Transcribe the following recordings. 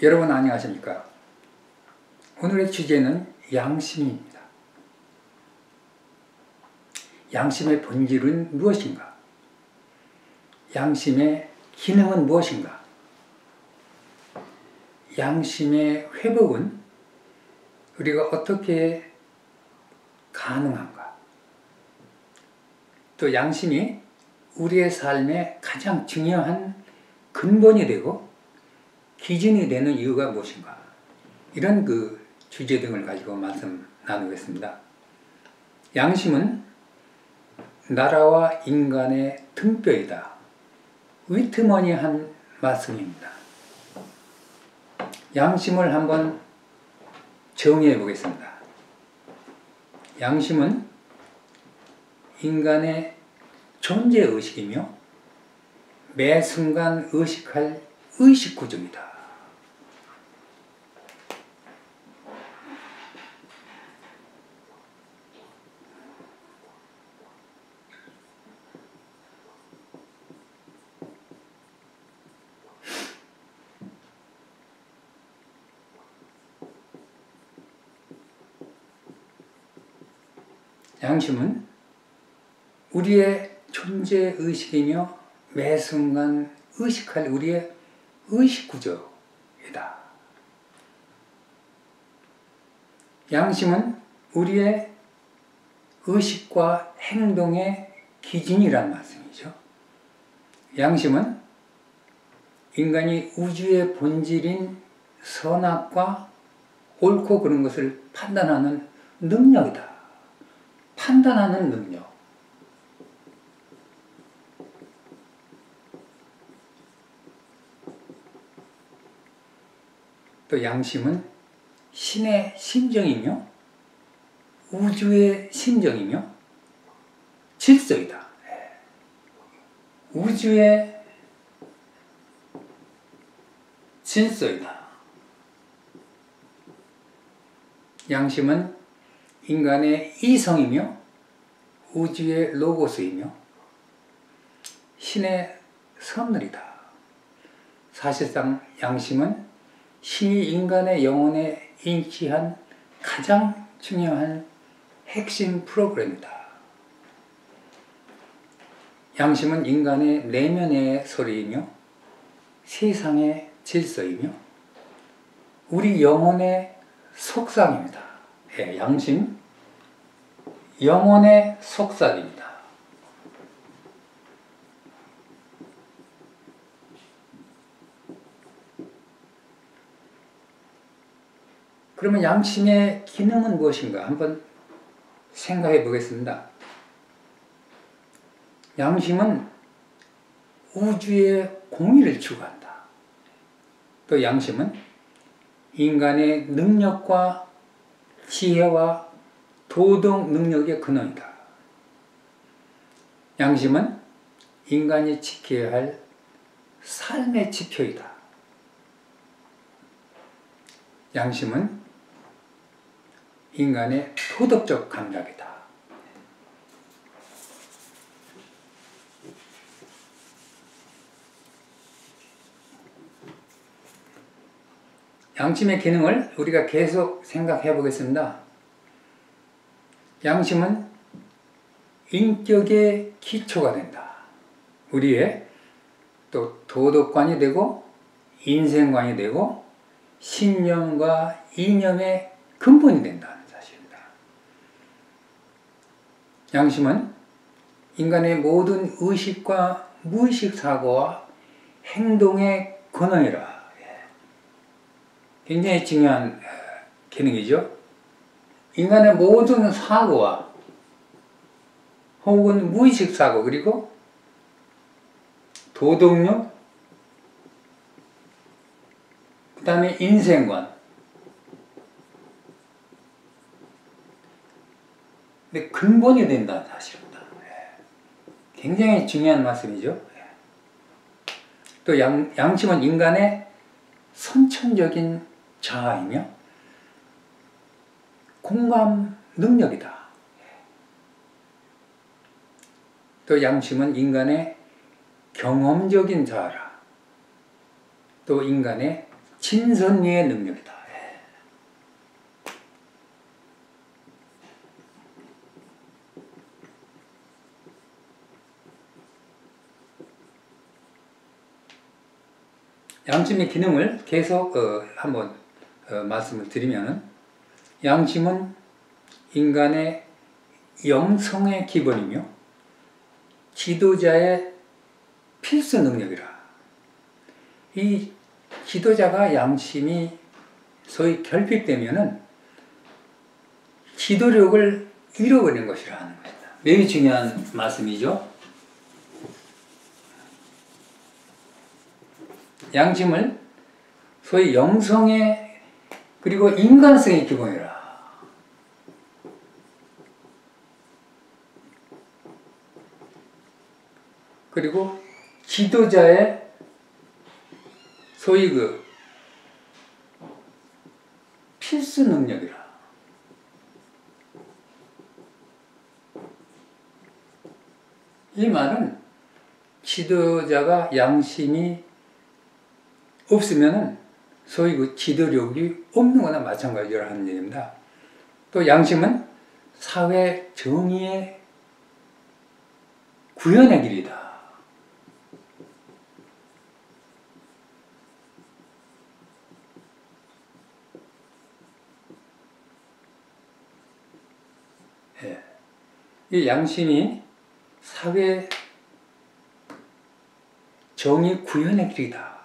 여러분 안녕하십니까? 오늘의 주제는 양심입니다. 양심의 본질은 무엇인가? 양심의 기능은 무엇인가? 양심의 회복은 우리가 어떻게 가능한가? 또 양심이 우리의 삶의 가장 중요한 근본이 되고 기준이 되는 이유가 무엇인가? 이런 주제 등을 가지고 말씀 나누겠습니다. 양심은 나라와 인간의 등뼈이다. 위트머니한 말씀입니다. 양심을 한번 정의해 보겠습니다. 양심은 인간의 존재의식이며 매 순간 의식할 의식구조이다. 양심은 우리의 존재의식이며 매 순간 의식할 우리의 의식구조이다. 양심은 우리의 의식과 행동의 기준이란 말씀이죠. 양심은 인간이 우주의 본질인 선악과 옳고 그른 것을 판단하는 능력이다. 판단하는 능력. 또 양심은 신의 심정이며 우주의 심정이며 질서이다. 우주의 질서이다. 양심은 인간의 이성이며 우주의 로고스이며 신의 선물이다. 사실상 양심은 신이 인간의 영혼에 인치한 가장 중요한 핵심 프로그램이다. 양심은 인간의 내면의 소리이며 세상의 질서이며 우리 영혼의 속삭입니다. 양심, 영혼의 속삭입니다. 그러면 양심의 기능은 무엇인가 한번 생각해 보겠습니다. 양심은 우주의 공의를 추구한다. 또 양심은 인간의 능력과 지혜와 도덕 능력의 근원이다. 양심은 인간이 지켜야 할 삶의 지표이다. 양심은 인간의 도덕적 감각이다. 양심의 기능을 우리가 계속 생각해 보겠습니다. 양심은 인격의 기초가 된다. 우리의 또 도덕관이 되고 인생관이 되고 신념과 이념의 근본이 된다는 사실입니다. 양심은 인간의 모든 의식과 무의식 사고와 행동의 근원이라. 굉장히 중요한 기능이죠. 인간의 모든 사고와 혹은 무의식 사고 그리고 도덕력 그 다음에 인생관 근데 근본이 된다는 사실입니다. 굉장히 중요한 말씀이죠. 또 양심은 인간의 선천적인 자아이며 공감 능력이다. 또 양심은 인간의 경험적인 자아라. 또 인간의 친선리의 능력이다. 양심의 기능을 계속 한번 말씀을 드리면, 양심은 인간의 영성의 기본이며 지도자의 필수 능력이라. 이 지도자가 양심이 소위 결핍되면은 지도력을 잃어버리는 것이라 하는 것이다. 매우 중요한 말씀이죠. 양심을 소위 영성의 그리고 인간성의 기본이라. 그리고 지도자의 소위 필수 능력이라. 이 말은 지도자가 양심이 없으면은 소위 지도력이 없는 거나 마찬가지라 하는 얘기입니다. 또 양심은 사회 정의의 구현의 길이다. 이 양심이 사회 정의 구현의 길이다.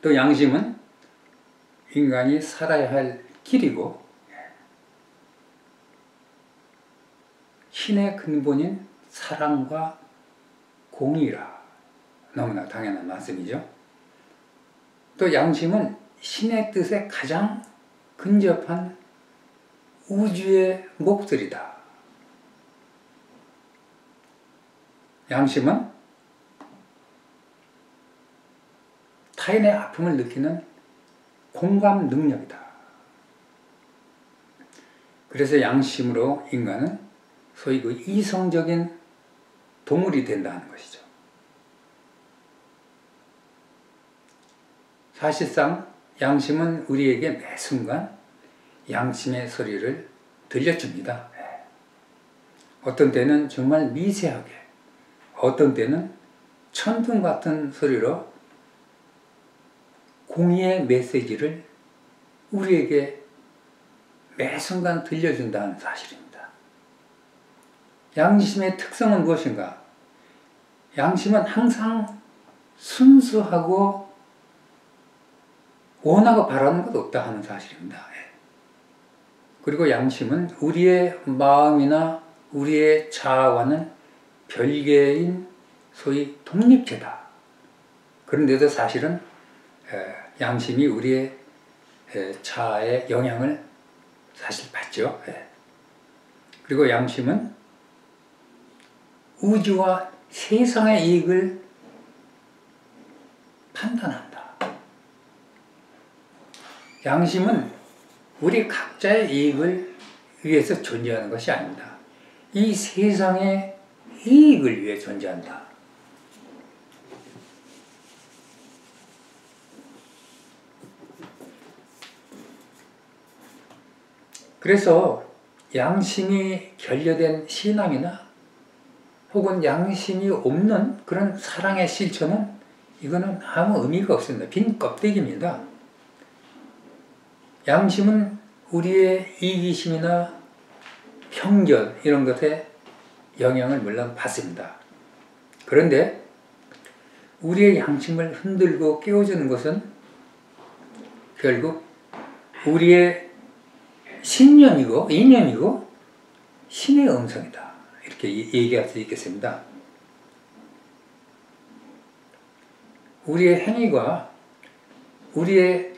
또 양심은 인간이 살아야 할 길이고 신의 근본인 사랑과 공의라. 너무나 당연한 말씀이죠. 또 양심은 신의 뜻에 가장 근접한 우주의 목소리다. 양심은 타인의 아픔을 느끼는 공감 능력이다. 그래서 양심으로 인간은 소위 이성적인 동물이 된다는 것이죠. 사실상 양심은 우리에게 매 순간 양심의 소리를 들려줍니다. 어떤 때는 정말 미세하게, 어떤 때는 천둥 같은 소리로 공의의 메시지를 우리에게 매 순간 들려준다는 사실입니다. 양심의 특성은 무엇인가? 양심은 항상 순수하고 원하고 바라는 것 없다 하는 사실입니다. 그리고 양심은 우리의 마음이나 우리의 자아와는 별개인 소위 독립체다. 그런데도 사실은 양심이 우리의 자아에 영향을 사실 받죠. 그리고 양심은 우주와 세상의 이익을 판단한다. 양심은 우리 각자의 이익을 위해서 존재하는 것이 아닙니다. 이 세상의 이익을 위해 존재한다. 그래서 양심이 결여된 신앙이나 혹은 양심이 없는 그런 사랑의 실천은 이거는 아무 의미가 없습니다. 빈 껍데기입니다. 양심은 우리의 이기심이나 편견 이런 것에 영향을 물론 받습니다. 그런데 우리의 양심을 흔들고 깨워주는 것은 결국 우리의 신념이고 이념이고 신의 음성이다. 이렇게 얘기할 수 있겠습니다. 우리의 행위가 우리의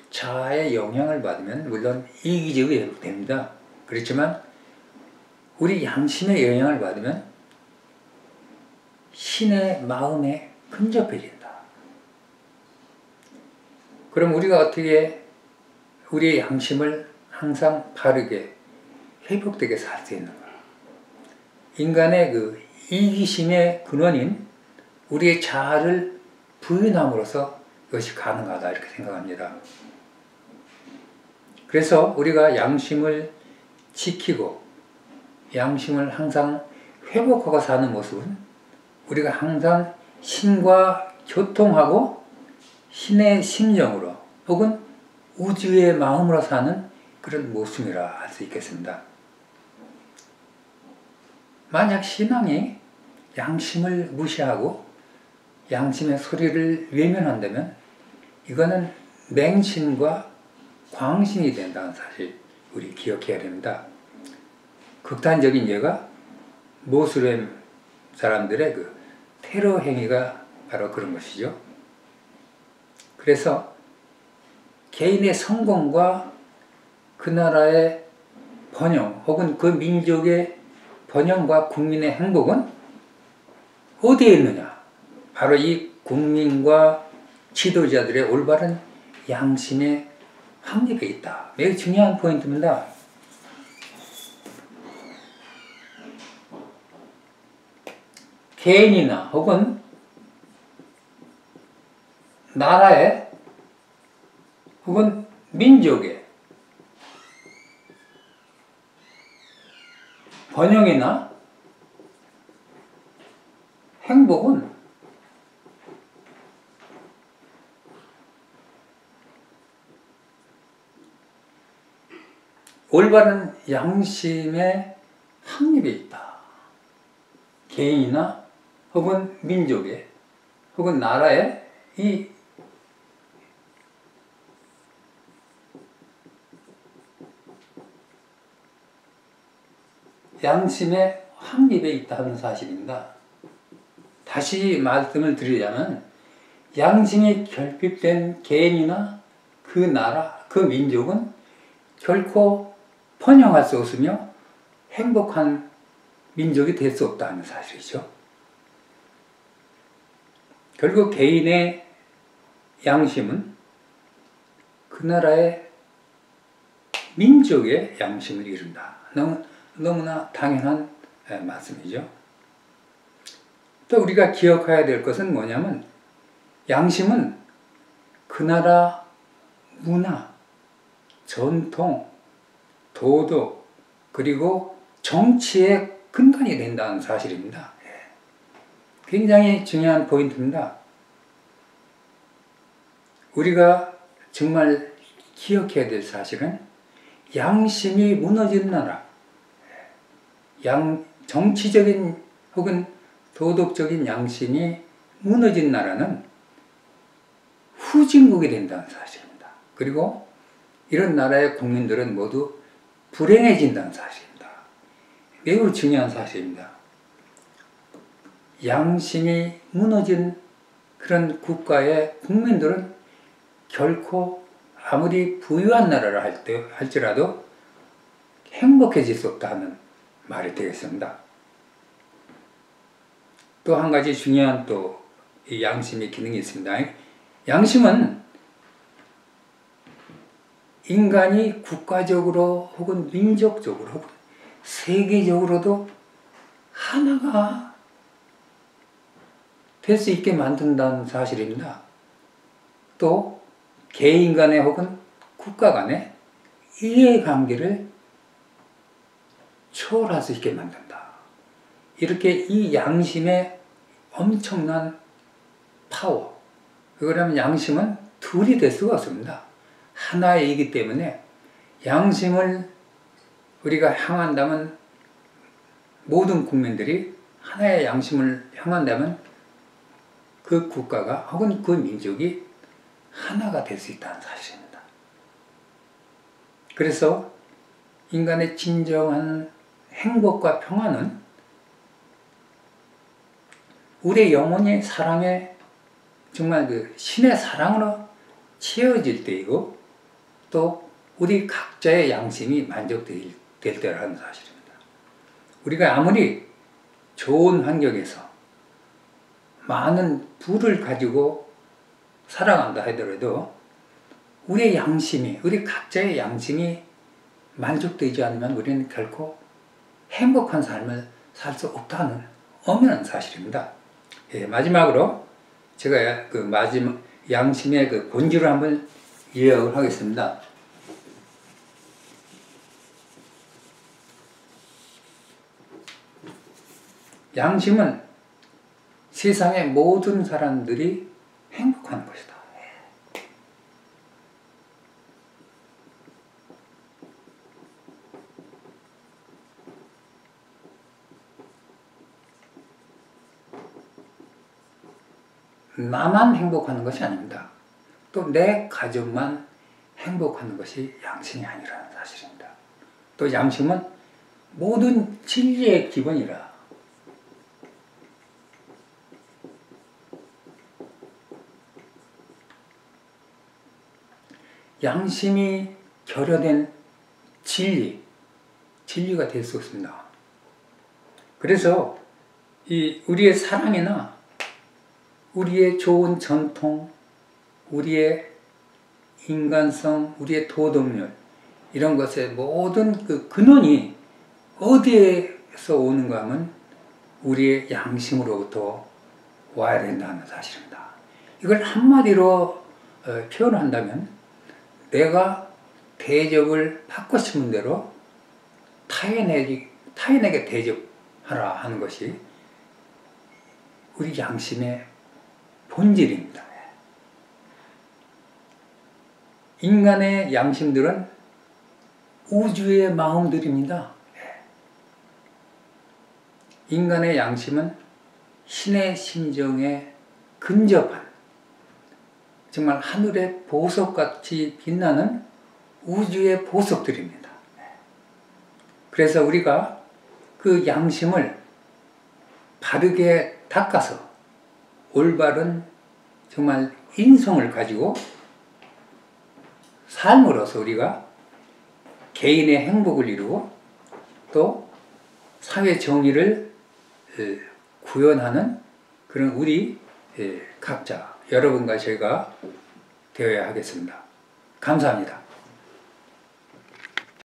자아의 영향을 받으면 물론 이기적이 됩니다. 그렇지만 우리 양심의 영향을 받으면 신의 마음에 근접해진다. 그럼 우리가 어떻게 우리의 양심을 항상 바르게 회복되게 살 수 있는가? 인간의 이기심의 근원인 우리의 자아를 부인함으로써 이것이 가능하다 이렇게 생각합니다. 그래서 우리가 양심을 지키고 양심을 항상 회복하고 사는 모습은 우리가 항상 신과 교통하고 신의 심정으로 혹은 우주의 마음으로 사는 그런 모습이라 할 수 있겠습니다. 만약 신앙이 양심을 무시하고 양심의 소리를 외면한다면 이거는 맹신과 광신이 된다는 사실 우리 기억해야 됩니다. 극단적인 예가 모슬렘 사람들의 그 테러 행위가 바로 그런 것이죠. 그래서 개인의 성공과 그 나라의 번영 혹은 그 민족의 번영과 국민의 행복은 어디에 있느냐? 바로 이 국민과 지도자들의 올바른 양심의 확립에 있다. 매우 중요한 포인트입니다. 개인이나 혹은 나라의 혹은 민족의 번영이나 행복은 올바른 양심의 확립에 있다. 개인이나 혹은 민족의 혹은 나라의 이 양심의 확립에 있다는 사실입니다. 다시 말씀을 드리자면 양심이 결핍된 개인이나 그 나라, 그 민족은 결코 번영할 수 없으며 행복한 민족이 될 수 없다는 사실이죠. 결국 개인의 양심은 그 나라의 민족의 양심을 이룬다. 너무나 당연한 말씀이죠. 또 우리가 기억해야 될 것은 뭐냐면 양심은 그 나라 문화, 전통, 도덕, 그리고 정치의 근간이 된다는 사실입니다. 굉장히 중요한 포인트입니다. 우리가 정말 기억해야 될 사실은 양심이 무너진 나라, 정치적인 혹은 도덕적인 양심이 무너진 나라는 후진국이 된다는 사실입니다. 그리고 이런 나라의 국민들은 모두 불행해진다는 사실입니다. 매우 중요한 사실입니다. 양심이 무너진 그런 국가의 국민들은 결코 아무리 부유한 나라를 할지라도 행복해질 수 없다는 말이 되겠습니다. 또 한 가지 중요한 또 이 양심의 기능이 있습니다. 양심은 인간이 국가적으로 혹은 민족적으로 혹은 세계적으로도 하나가 될 수 있게 만든다는 사실입니다. 또 개인 간의 혹은 국가 간의 이해관계를 초월할 수 있게 만든다. 이렇게 이 양심의 엄청난 파워. 그러면 양심은 둘이 될 수가 없습니다. 하나이기 때문에 양심을 우리가 향한다면 모든 국민들이 하나의 양심을 향한다면 그 국가가 혹은 그 민족이 하나가 될 수 있다는 사실입니다. 그래서 인간의 진정한 행복과 평안은 우리의 영혼이 사랑에 정말 그 신의 사랑으로 채워질 때이고 또 우리 각자의 양심이 만족될 때라는 사실입니다. 우리가 아무리 좋은 환경에서 많은 부를 가지고 살아간다 하더라도 우리의 양심이, 우리 각자의 양심이 만족되지 않으면 우리는 결코 행복한 삶을 살 수 없다는 엄연한 사실입니다. 마지막으로 제가 그 마지막 양심의 그 본질을 한번 요약을 하겠습니다. 양심은 세상의 모든 사람들이 행복한 것이다. 나만 행복하는 것이 아닙니다. 또 내 가족만 행복하는 것이 양심이 아니라는 사실입니다. 또 양심은 모든 진리의 기본이라. 양심이 결여된 진리가 될 수 없습니다. 그래서 이 우리의 사랑이나 우리의 좋은 전통, 우리의 인간성, 우리의 도덕률 이런 것의 모든 그 근원이 어디에서 오는가 하면 우리의 양심으로부터 와야 된다는 사실입니다. 이걸 한마디로 표현한다면 내가 대접을 받고 싶은 대로 타인에게 대접하라 하는 것이 우리 양심의 본질입니다. 인간의 양심들은 우주의 마음들입니다. 인간의 양심은 신의 심정에 근접한 정말 하늘의 보석같이 빛나는 우주의 보석들입니다. 그래서 우리가 그 양심을 바르게 닦아서 올바른 정말 인성을 가지고 삶으로서 우리가 개인의 행복을 이루고 또 사회 정의를 구현하는 그런 우리 각자 여러분과 제가 되어야 하겠습니다. 감사합니다.